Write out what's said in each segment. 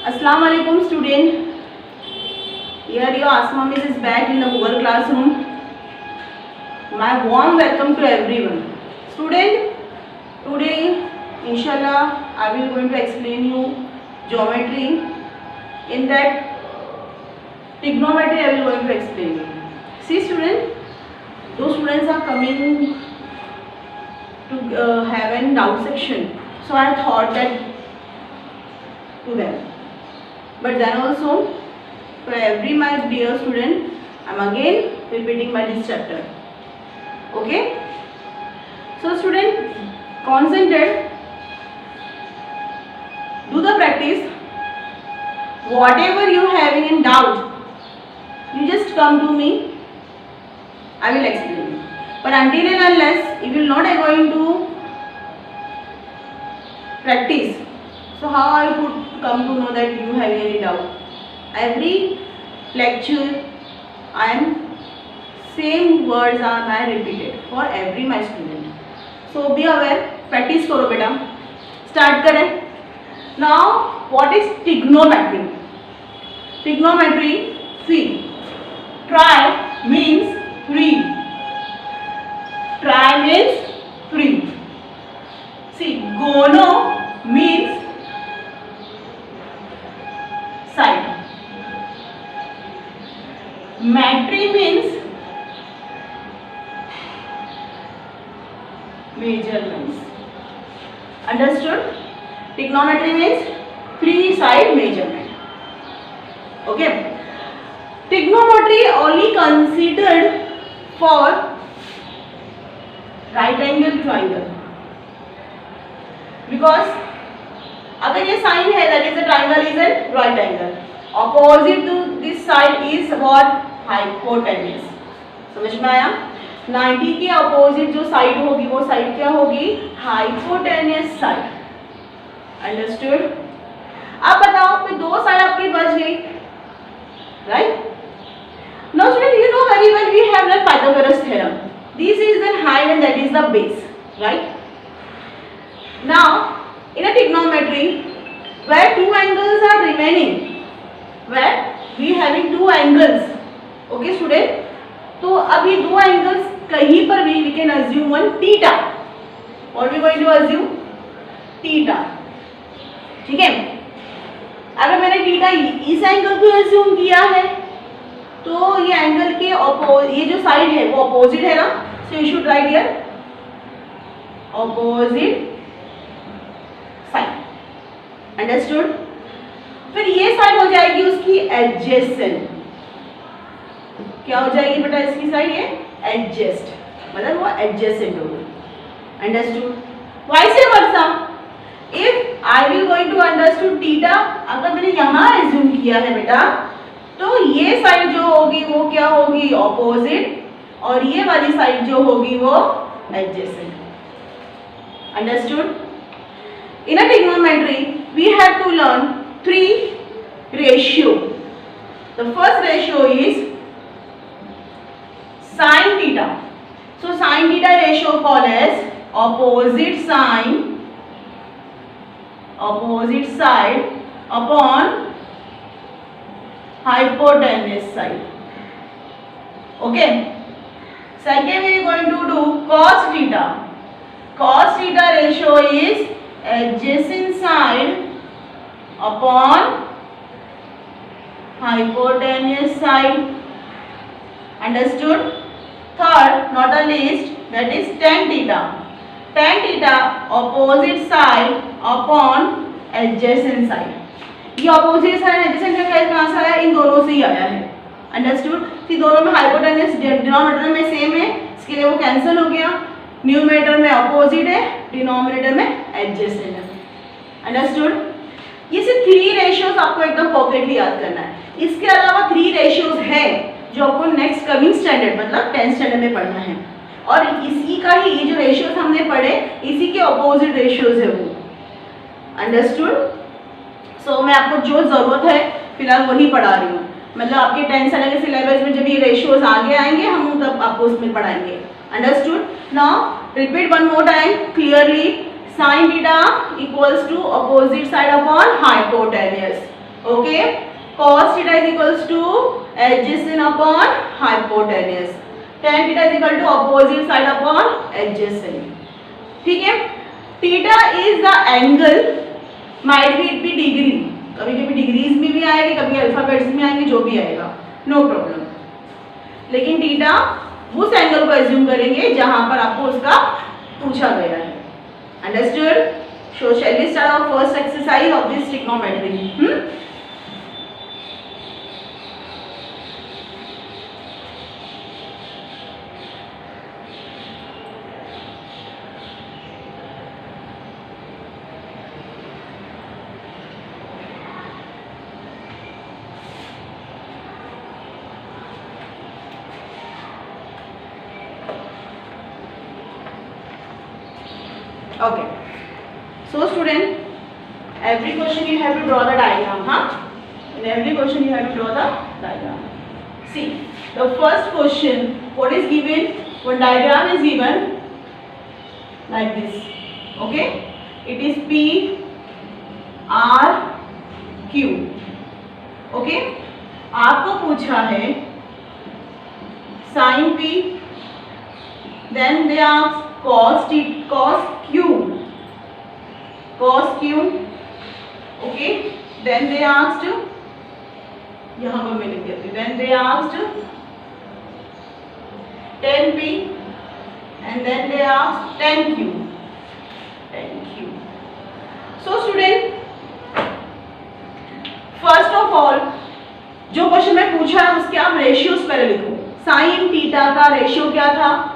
Assalamu alaikum student. Here your Asma Miss is back in the Google Classroom. My warm welcome to everyone. Student, today inshallah I will going to explain you geometry. In that trigonometry I will going to explain you. See student, those students are coming to have a doubt section. So I thought that to them. But then also, for every my dear student, I am again repeating my this chapter. Okay? So student, concentrate, do the practice. Whatever you having in doubt, you just come to me. I will explain you. But until and unless you will not going to practice, so how I could come to know that you have any doubt? Every lecture I am same words are I repeated for every my student. So be aware, practice करो बेटा. Start करें. Now what is trigonometry? Trigonometry, see. Tri means three. Tri means three. See, gono means side. Metry means measurements. Understood? Trigonometry means three side measurement. Okay. Trigonometry only considered for right angle triangle. Because अगर ये sign है that is a triangle is a right angle. Opposite to this side is what? Hypotenuse. समझ में आया? 90 के opposite जो side होगी वो साइड क्या होगी? Hypotenuse side. Understood? अब बताओ कि दो साइड आपकी बच गई, right? Now student, you know very well we have learned Pythagoras theorem. This is the height and that is the base, right? Now in a trigonometry, where two angles are remaining, where we having two angles, okay student? तो अभी दो angles कहीं पर भी we can assume one theta. What we going to assume? Theta. ठीक है? अगर मैंने theta इस एंगल को assume किया है, तो ये एंगल के ये जो साइड है वो अपोजिट है ना, so you should write here opposite side. Understood? फिर ये साइड हो जाएगी उसकी एडजेसेंट. क्या हो जाएगी बेटा इसकी साइड? ये एडजेस्ट, मतलब वो एडजेसेंट होगी. Understood? Vice versa, if I will going to understood theta, अगर मैंने यहाँ एज्यूम किया है बेटा, तो ये साइड जो होगी वो क्या होगी? ऑपोजिट, और ये वाली साइड जो होगी वो adjacent. Understood? In a trigonometry, we have to learn three ratio. The first ratio is sin theta. So sin theta ratio called as opposite side upon hypotenuse side. Okay. Second, we are going to do cos theta. Cos theta ratio is adjacent side upon hypotenuse side. Understood? Third, not the least, that is tan theta. Tan theta opposite side upon adjacent side. ये opposite side adjacent का कैसे कहाँ से आया? इन दोनों से ही आया है. Understood? कि दोनों में hypotenuse डिनोमिनेटर में सेम है, इसके लिए वो कैंसिल हो गया. न्यूमरेटर में अपोजिट है, डिनोमिनेटर में एडजेसेंट है. अंडरस्टूड? ये सिर्फ थ्री रेशियोज आपको एकदम परफेक्टली याद करना है. इसके अलावा थ्री रेशियोज है जो आपको नेक्स्ट कमिंग स्टैंडर्ड मतलब 10th स्टैंडर्ड में पढ़ना है, और इसी का ही ये जो रेशियोज हमने पढ़े इसी के अपोजिट रेशियोज है वो. अंडरस्टूड? सो मैं आपको जो जरूरत है फिलहाल वही पढ़ा रही हूँ. मतलब आपके 10th स्टैंडर्ड के सिलेबस में जब ये रेशियोज आगे आएंगे हम तब आपको उसमें पढ़ाएंगे. Understood? Now repeat one more time clearly. sin theta equals to opposite side upon hypotenuse. Okay, cos theta is equals to adjacent upon hypotenuse. Tan theta is equal to opposite side upon adjacent. ठीक है, theta is the angle, might be degree, कभी कभी degrees में भी आएगा, कभी alphabets में आएंगे, जो भी आएगा नो प्रॉब्लम, लेकिन थीटा उस एंगल को एज्यूम करेंगे जहां पर आपको उसका पूछा गया है. Understood? So shall we start our first exercise of this trigonometry. Okay, so student, every question you have to draw the diagram, huh? In every question you have to draw the diagram. See, the first question, what is given? One diagram is given like this. Okay, it is P R Q. Okay, आपको पूछा है sin P, then they ask cos Q, okay, then they asked, यहाँ पर मैं लिख देती हूँ, then they asked tan P and then they asked tan Q. So student, first of all जो क्वेश्चन में पूछा है उसके आप रेशियोज पहले लिखो. साइन थीटा का रेशियो क्या था?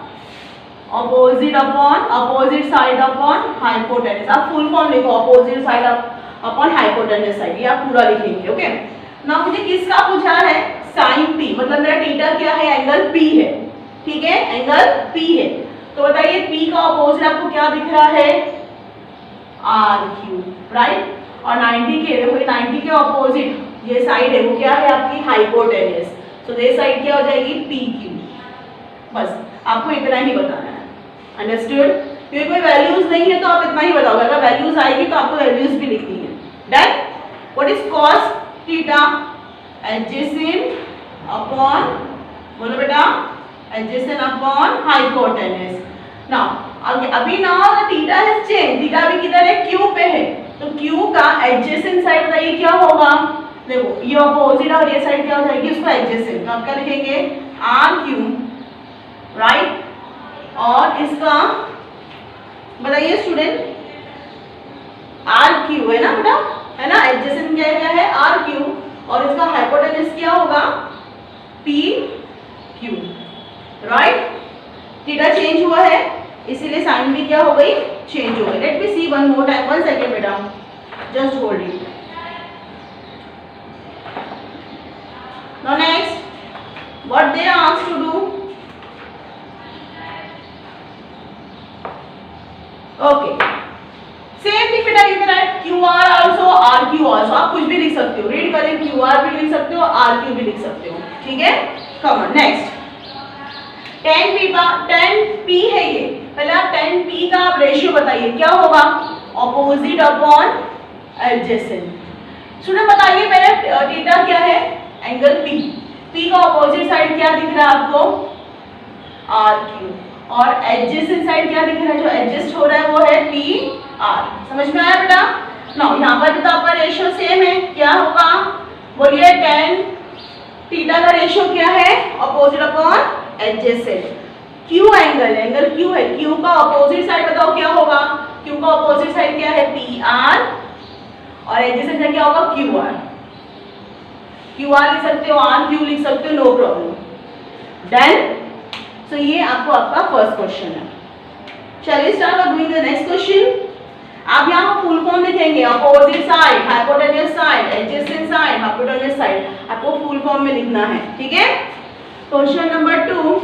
Opposite upon opposite side upon hypotenuse. आप फुल फॉर्म लिखो, opposite side upon hypotenuse side, ये आप पूरा लिखेंगे. ओके, नाउ मुझे किसका पूछा है? साइन पी, मतलब मेरा थीटा क्या है? एंगल पी है. ठीक है, एंगल पी है. तो बताइए पी का अपोजिट आपको क्या दिख रहा है? R Q, right. और 90 के, देखो 90 के अपोजिट ये साइड है वो क्या है? आपकी हाइपोटेनस. सो ये साइड क्या हो जाएगी? P Q. बस आपको इतना ही बताना है. अंडरस्टूड? क्योंकि कोई वैल्यूज नहीं है तो आप इतना ही बताओगे, अगर वैल्यूज आएगी तो आपको वैल्यूज भी लिखनी है. Done. What is cos theta? Adjacent upon, बोलो बेटा, एडजेसेंट अपॉन हाइपोटेनस. नाउ अभी ना थीटा हैज चेंज, थीटा अभी किधर है? क्यू पे है. तो क्यू का एडजेसेंट साइड बताइए क्या होगा? देखो ये अपोजिट और ये साइड क्या हो जाएगी? उसको एडजेसेंट. तो आप क्या लिखेंगे? R Q, right. और इसका बताइए स्टूडेंट, आर क्यू है ना बेटा, है ना. एडजेसेंट क्या है? R Q. और इसका हाइपोटेनस क्या होगा? P Q, right. Theta change हुआ है इसीलिए साइन भी क्या हो गई? चेंज हो गई. Let me see one more time, 1 second बेटा, just hold it. Now next, what they are asked to do? Okay, same thing बेटा, you can write Q R also, R Q also. आप कुछ भी लिख सकते हो, रीड करें, Q R भी लिख सकते हो, आर क्यू भी लिख सकते हो. ठीक है, come on. Next, tan p का, tan p है ये. पहले आप tan p का आप रेशियो बताइए क्या होगा? Opposite upon adjacent. स्टूडेंट बताइए पहले थीटा क्या है? Angle p. p का ऑपोजिट साइड क्या दिख रहा है आपको? R Q. और एडजेसेंट साइड क्या दिख रहा है? जो एडजस्ट हो रहा है वो है पी आर. समझ में आया बेटा? नाउ यहाँ पर भी तो आपका रेशियो सेम है. क्या होगा? बोलिए. tan थीटा का रेशियो क्या है? Opposite upon adjacent. Q angle, angle Q है, क्यू का ऑपोजिट साइड बताओ क्या होगा? क्यू का ऑपोजिट साइड क्या है? P R. और एडजेसेंट साइड क्या होगा? Q R. क्यू आर लिख सकते हो, आर क्यू लिख सकते हो, नो प्रॉब्लम. डन. सो ये आपको आपका फर्स्ट क्वेश्चन है. चलिए start doing the next question. आप यहाँ फुल फॉर्म लिखेंगे, opposite side, hypotenuse side, adjacent side, hypotenuse side, आपको फुल फॉर्म में लिखना है. ठीक है. Question number 2.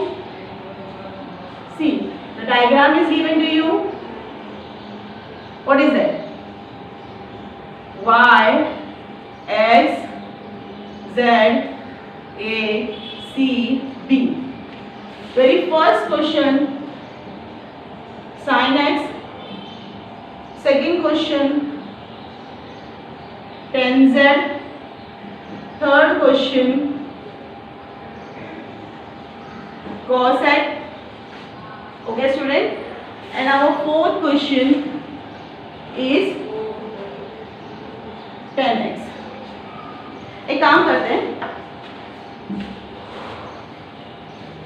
See the diagram is given to you. What is that? y x z a c b. Very first question, sin x. Second question, tan z. Third question cosec. Okay student, and our fourth question is tan x. एक काम करते हैं,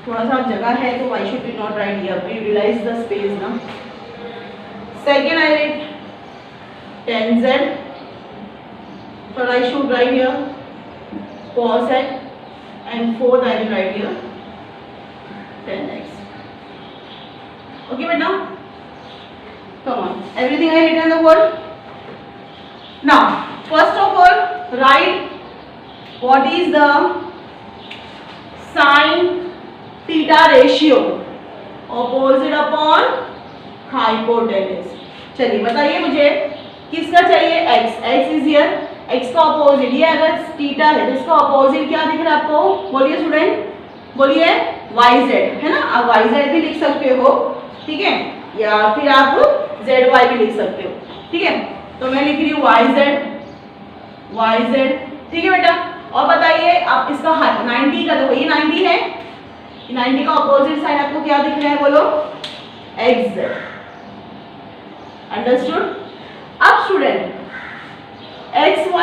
थोड़ा सा जगह है तो why should we not write here? We utilize the space ना. Second I write tan z. Third I should write here cosec, and fourth I will write here tan x. Okay beta, come on, everything I written the word. Now first of all write what is the sin theta ratio opposite upon hypotenuse. चलिए बताइए मुझे किसका चाहिए, x. x is here, x का opposite, ये अगर theta है तो इसका अपोजिट क्या दिख रहा है आपको, बोलिए स्टूडेंट, बोलिए yz है ना. आप yz भी लिख सकते हो, ठीक है, या फिर आप zy भी लिख सकते हो, ठीक है. तो मैं लिख रही हूँ yz, ठीक है बेटा. और बताइए आप इसका 90 का, देखो ये 90 है, 90 का अपोजिट साइड आपको क्या दिख रहा है, बोलो xz. अंडरस्टूड. अब स्टूडेंट y x z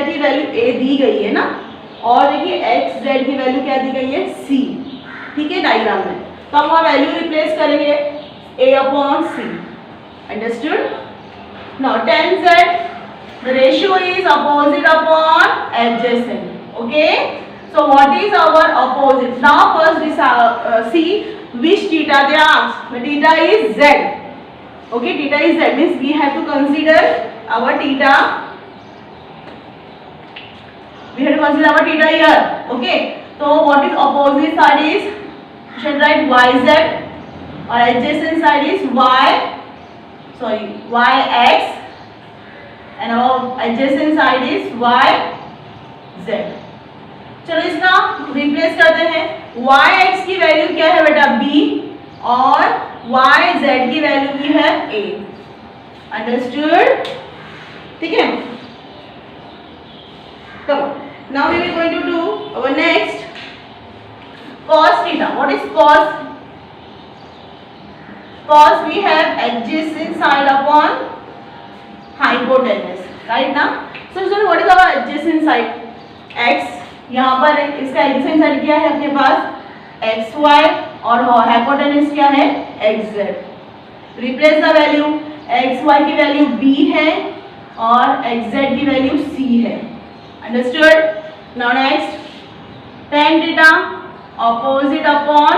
की वैल्यू a दी गई है ना, और देखिए x z की वैल्यू क्या दी गई है, c, ठीक है, डायग्राम में. तो हम वहाँ वैल्यू रिप्लेस करेंगे a upon c. Understood. Now tan z the ratio is opposite upon adjacent. Okay, so what is our opposite? Now first see which theta they asked. The theta is z. Okay, theta is z, means we have to consider our theta. We have to consider our theta here. Okay, so what is opposite side is, you should write yz, or adjacent side is yx, and our adjacent side is yz. चलो इसका replace करते हैं. yx की value क्या है बेटा, b, और yz की वैल्यू भी है a. अंडरस्टूड, ठीक है. Come on. Now we are going to do our next cos theta. What is cos? Cos we have adjacent side upon hypotenuse, right now. So what is our adjacent side? x. यहाँ पर इसका adjacent side क्या है अपने पास, xy, और hypotenuse क्या है, xz. Replace the value. xy की वैल्यू b है और xz की वैल्यू c है. Understood? Now next, tan theta opposite upon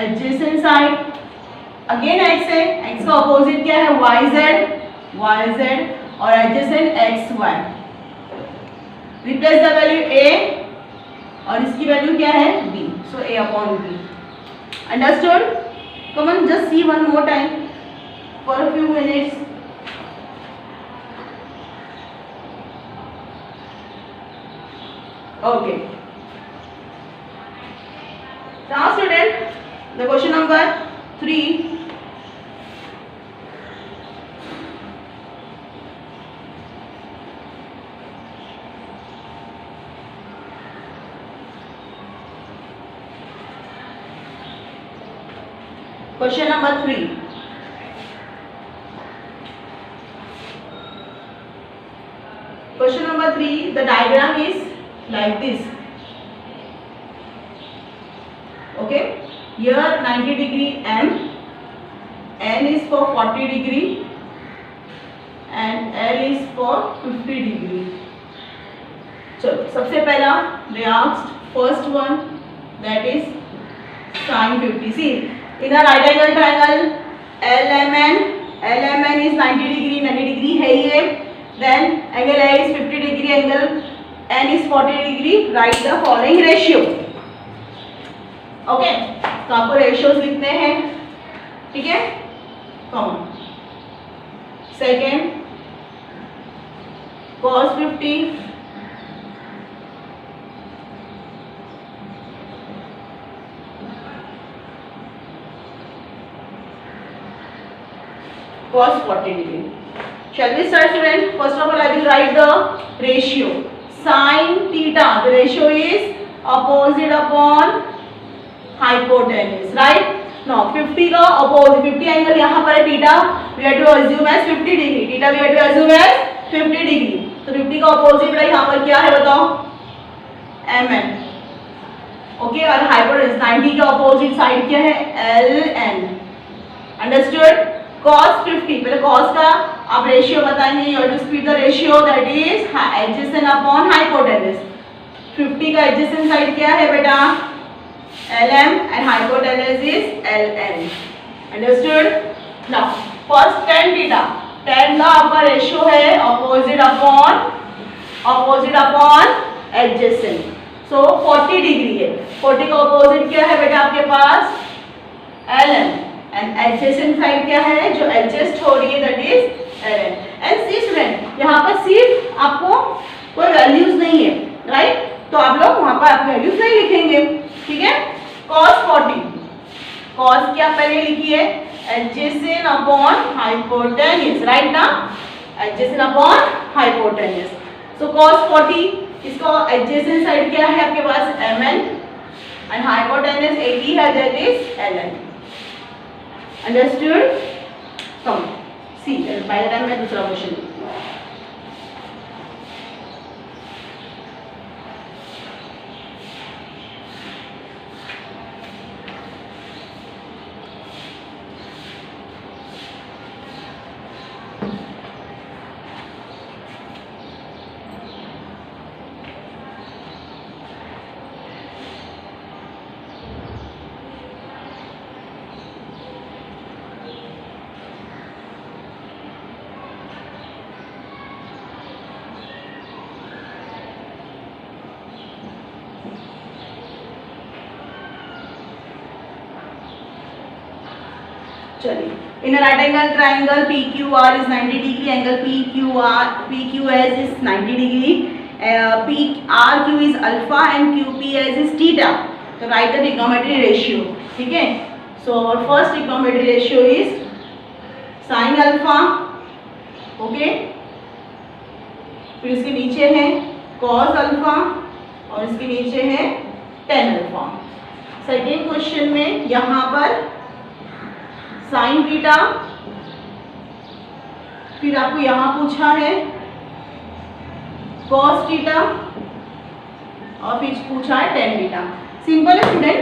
adjacent side. Again x है, x का opposite क्या है, yz, और adjacent xy. Replace the value a, और इसकी वैल्यू क्या है, b. So a upon b. Understood? Come on, just see one more time for a few minutes. Okay. Now student, the question number 3. Question number 3. Question number 3, the diagram is like this. Okay, here 90 degree m, n is for 40 degree, and l is for 50 degree. चलो सबसे पहला they asked first one, that is sin 50. See, in a right angle triangle LMN is 90 degree है ये. Then angle A is 50 degree, angle N is 40 degree. Write the following ratio. Okay, तो आपको ratios लिखने हैं, ठीक है. Come on. Second, cos 50 cos 40 degree. Shall we start, student? First of all, I will write the ratio. Sin theta. The ratio is opposite upon hypotenuse, right? Now 50 का opposite 50 angle यहाँ पर है theta. We have to assume as 50 degree. Theta we have to assume as 50 degree. तो 50 का opposite बेटा यहाँ पर क्या है बताओ? mm. ओके, और hypotenuse 90 का opposite side क्या है? ln. Understood? cos 50, पहले cos का आप रेशियो बताएंगे. You have to split the ratio, that is adjacent upon hypotenuse. 50 का adjacent side क्या है बेटा? lm and hypotenuse is ln. Understood? Now first tan theta. tan का आपका रेशियो है opposite upon adjacent. So 40 degree है. 40 का opposite क्या है बेटा आपके पास? ln. एंड एडजेसेंट साइड क्या है जो एडजस्ट हो रही है, that is ln. And see student, यहाँ पर सिर्फ आपको कोई वैल्यूज नहीं है, राइट? तो आप लोग वहां पर आप वैल्यूज नहीं लिखेंगे, ठीक है? cos 40, cos क्या पहले लिखिए? एडजेसेंट अपॉन हाइपोटेन्यूज, राइट ना? Adjacent upon hypotenuse. So cos 40, इसका एडजेसेंट साइड क्या है आपके पास? mn एंड हाइपोटेन्यूज 80 है, that is ln. Understood? Come see, by the time मैं दूसरा क्वेश्चन लिखती हूँ. चलिए, in a right angle triangle PQR is 90 degree, angle PQS is 90 degree, PRQ is alpha and QPS is theta. So write the trigonometry ratio, ठीक है? So our first trigonometry ratio is sin alpha, okay? फिर इसके नीचे है cos alpha और इसके नीचे है tan alpha. सेकेंड क्वेश्चन में यहाँ पर साइन थीटा, फिर आपको यहाँ पूछा है कॉस थीटा और फिर पूछा है टेन थीटा. सिंपल है स्टूडेंट,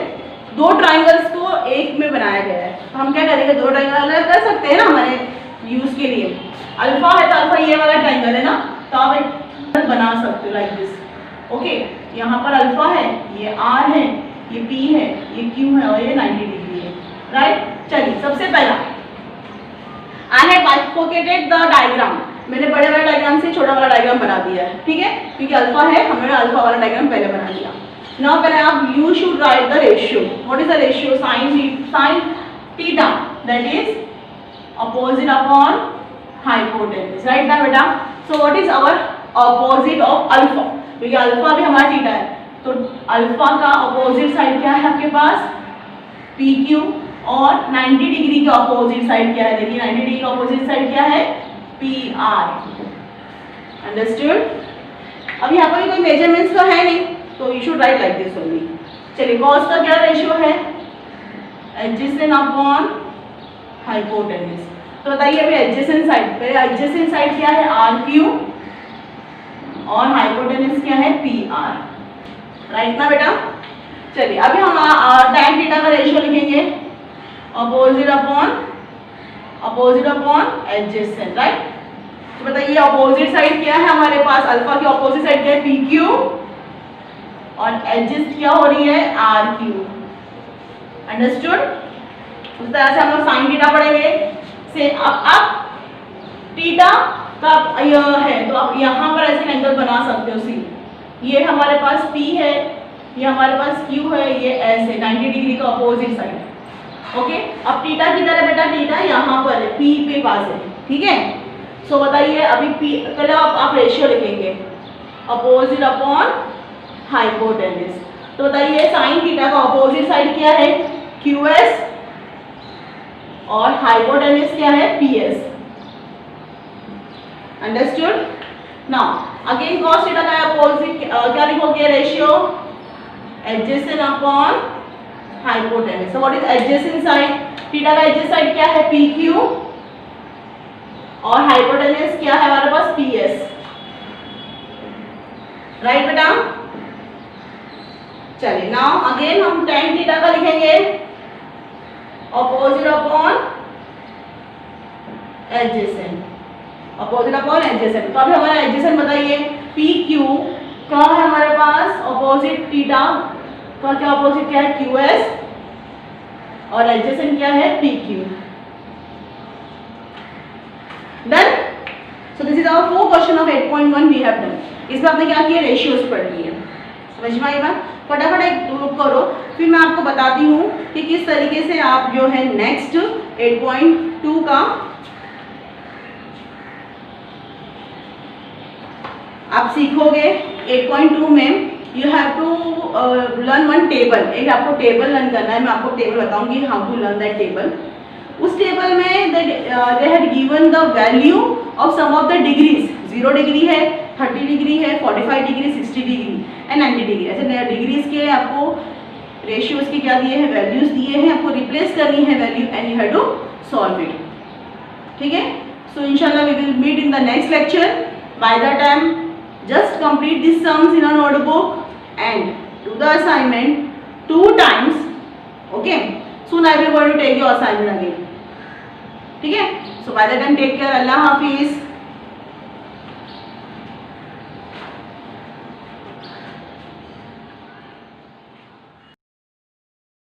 दो ट्राइंगल्स को एक में बनाया गया है. तो हम क्या करेंगे? दो ट्राइंगल अलग कर सकते हैं ना हमारे यूज के लिए. अल्फा है तो अल्फा ये वाला ट्राइंगल है ना, तो आप एक बना सकते हो लाइक दिस. ओके, यहाँ पर अल्फा है, ये आर है, ये पी है, ये क्यू है और ये 90 डिग्री है, राइट? चलिए, सबसे पहला आई हैव बाइफोकेटेड द डायग्राम. मैंने बड़े वाला डायग्राम से छोटा वाला डायग्राम बना दिया है, ठीक है? क्योंकि अल्फा है, हमने अल्फा वाला डायग्राम पहले बना दिया. नाउ पहले आप you should write the ratio. What is the ratio? Sine theta, that is opposite upon hypotenuse, right ना बेटा? So what is our opposite of alpha? क्योंकि अल्फा भी हमारा थीटा है, तो अल्फा का अपोजिट साइड क्या है आपके पास? P Q. और 90 डिग्री का अपोजिट साइड क्या है? देखिए 90 डिग्री का अपोजिट साइड क्या है? P R. अंडरस्टूड? अब यहाँ पर कोई मेजरमेंट्स तो है नहीं, तो you should right like this only. चलिए, कॉस का क्या रेशियो है? Adjacent upon hypotenuse. तो बताइए अभी एडजेसेंट साइड, पहले एडजेसेंट साइड क्या है? आर क्यू और हाइपोटेन्यूज क्या है? पी आर, राइट ना बेटा? चलिए, अभी हम tan थीटा का रेशियो लिखेंगे अपोजिट अपॉन एडजेसेंट, राइट? तो बताइए अपोजिट साइड क्या है हमारे पास? अल्फा की अपोजिट साइड क्या है? पी क्यू और एडजेस्ट क्या हो रही है? R Q. अंडरस्टूड? उस तरह से हम लोग साइन थीटा पढ़ेंगे. से अब थीटा का यह है, तो आप यहाँ पर ऐसे एंगल बना सकते हो. सी, ये हमारे पास P है, ये हमारे पास Q है, ये S है, 90 डिग्री का अपोजिट साइड. ओके, अब थीटा किधर है बेटा? थीटा यहाँ पर है, P पे पास है, ठीक है? सो बताइए अभी P, पहले आप रेशियो लिखेंगे अपोजिट अपॉन हाइपोटेन्यूज. तो बताइए साइन थीटा का अपोजिट साइड क्या है? QS और हाइपोटेन्यूज क्या है? PS. Understood? Now again cos theta का अपोजिट क्या लिखोगे? Ratio adjacent upon hypotenuse. So what is adjacent side? Theta का एडजेसेंट साइड क्या है? PQ और हाइपोटेन्यूज क्या है हमारे पास? PS. राइट बेटा? चलिए नाउ अगेन हम tan थीटा का लिखेंगे opposite upon adjacent. Opposite upon adjacent. तो अभी हमारा एडजेसेंट बताइए. PQ का है हमारे पास ऑपोजिट थीटा का क्या ऑपोजिट क्या है? QS और एडजेसेंट क्या है? PQ. Done. So this is our 4 question of 8.1 we have done. इसमें आपने क्या किया? रेशियोज पढ़ लिए. समझ में आई बात? फटाफट एक ग्रुप करो, फिर मैं आपको बताती हूँ कि किस तरीके से आप जो है नेक्स्ट 8.2 का आप सीखोगे. 8.2 में you have to learn one table. एक आपको टेबल लर्न करना है. मैं आपको टेबल बताऊंगी how to learn that table. उस टेबल में they had given the value of some of the degrees. 0 degree है, 30 डिग्री है, 45 डिग्री, 60 डिग्री एंड 90 डिग्री. ऐसे डिग्रीज के आपको रेशियोज के क्या दिए हैं? वैल्यूज दिए हैं. आपको रिप्लेस करनी है value and you have to solve it. ठीक है? सो इंशाल्लाह we will meet in the next lecture. By the time just complete these sums in a notebook and do the assignment 2 times. Okay, soon I will going to take your assignment again. ठीक है? So by the time take care. Allah Hafiz.